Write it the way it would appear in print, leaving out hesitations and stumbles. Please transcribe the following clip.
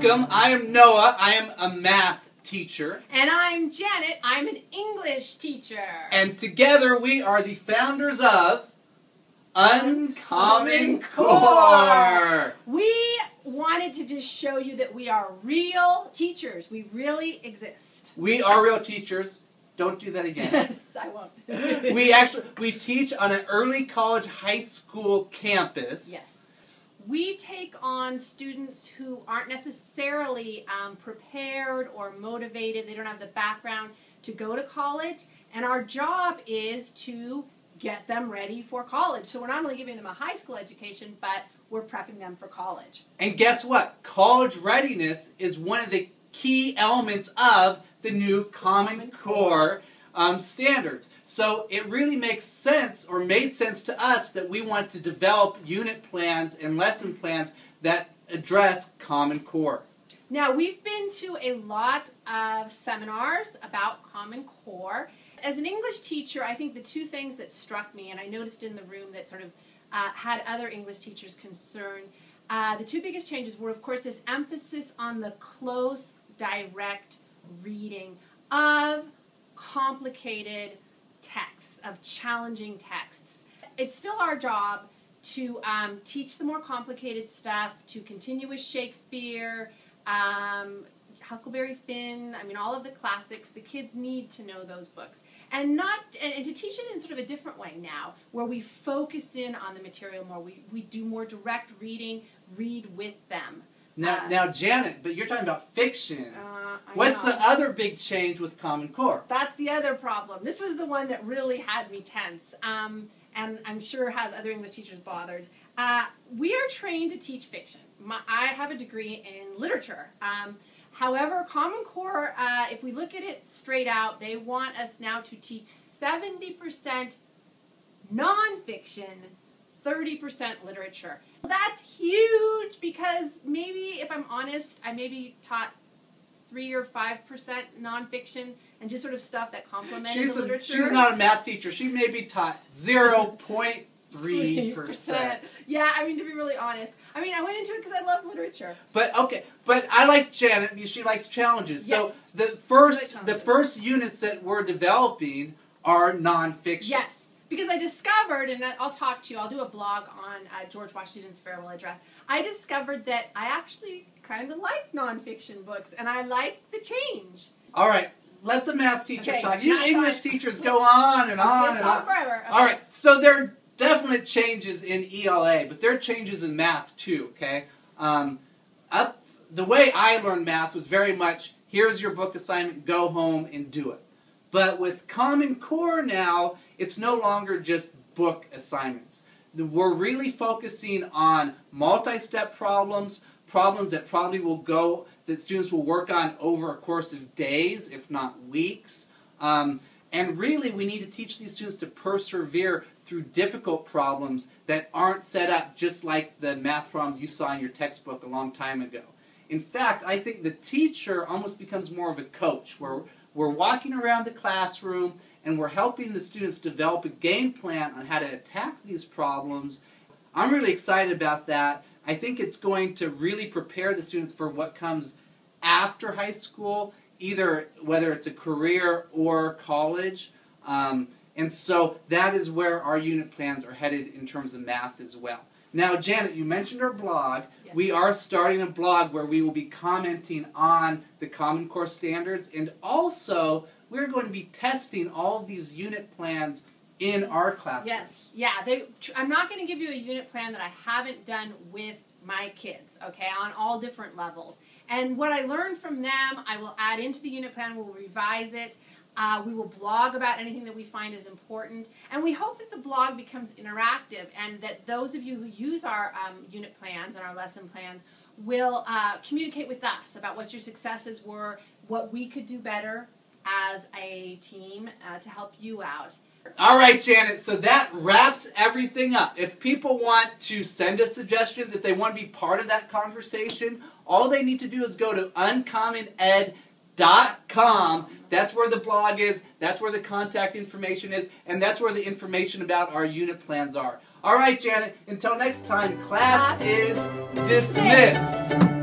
Welcome, I am Noah. I am a math teacher. And I'm Janet. I'm an English teacher. And together we are the founders of UnCommon Core. We wanted to just show you that we are real teachers. We really exist. We are real teachers. Don't do that again. Yes, I won't. we teach on an early college high school campus. Yes. We take on students who aren't necessarily prepared or motivated. They don't have the background to go to college. And our job is to get them ready for college. So we're not only giving them a high school education, but we're prepping them for college. And guess what? College readiness is one of the key elements of the new Common Core standards. So it really makes sense, or made sense to us, that we want to develop unit plans and lesson plans that address Common Core. Now, we've been to a lot of seminars about Common Core. As an English teacher, I think the two things that struck me, and I noticed in the room that sort of had other English teachers concerned, the two biggest changes were, of course, this emphasis on the close, direct reading of complicated texts, of challenging texts. It's still our job to teach the more complicated stuff, to continue with Shakespeare, Huckleberry Finn, I mean all of the classics. The kids need to know those books. And to teach it in sort of a different way now, where we focus in on the material more. We do more direct reading, read with them. Now, Janet, but you're talking about fiction. What's the other big change with Common Core? That's the other problem. This was the one that really had me tense, and I'm sure has other English teachers bothered. We are trained to teach fiction. I have a degree in literature. However, Common Core, if we look at it straight out, they want us now to teach 70% nonfiction, 30% literature. That's huge because maybe, if I'm honest, I maybe taught 3 or 5% nonfiction and just sort of stuff that complemented the literature. She's not a math teacher. She maybe taught 0.3%. Yeah, I mean, to be really honest. I mean, I went into it because I love literature. But I like Janet. She likes challenges. Yes. So the first units that we're developing are nonfiction. Yes. Because I discovered, and I'll talk to you, I'll do a blog on George Washington's farewell address. I discovered that I actually kind of like nonfiction books, and I like the change. All right, let the math teacher talk. You Math English teachers go on and on and on. Forever. Okay. All right, so there are definite changes in ELA, but there are changes in math too, okay? The way I learned math was very much, here's your book assignment, go home and do it. But with Common Core now, it's no longer just book assignments. We're really focusing on multi-step problems, problems that that students will work on over a course of days, if not weeks. And really, we need to teach these students to persevere through difficult problems that aren't set up just like the math problems you saw in your textbook a long time ago. In fact, I think the teacher almost becomes more of a coach, where we're walking around the classroom and we're helping the students develop a game plan on how to attack these problems. I'm really excited about that. I think it's going to really prepare the students for what comes after high school, whether it's a career or college. And so that is where our unit plans are headed in terms of math as well. Now, Janet, you mentioned our blog. Yes. We are starting a blog where we will be commenting on the Common Core standards, and also we're going to be testing all of these unit plans in our classes. Yes, yeah. I'm not going to give you a unit plan that I haven't done with my kids, okay, on all different levels. And what I learned from them, I will add into the unit plan, we'll revise it. We will blog about anything that we find is important, and we hope that the blog becomes interactive and that those of you who use our unit plans and our lesson plans will communicate with us about what your successes were, what we could do better as a team to help you out. All right, Janet, so that wraps everything up. If people want to send us suggestions, if they want to be part of that conversation, all they need to do is go to uncommoned.com. That's where the blog is, that's where the contact information is, and that's where the information about our unit plans are. All right, Janet, until next time, class is dismissed.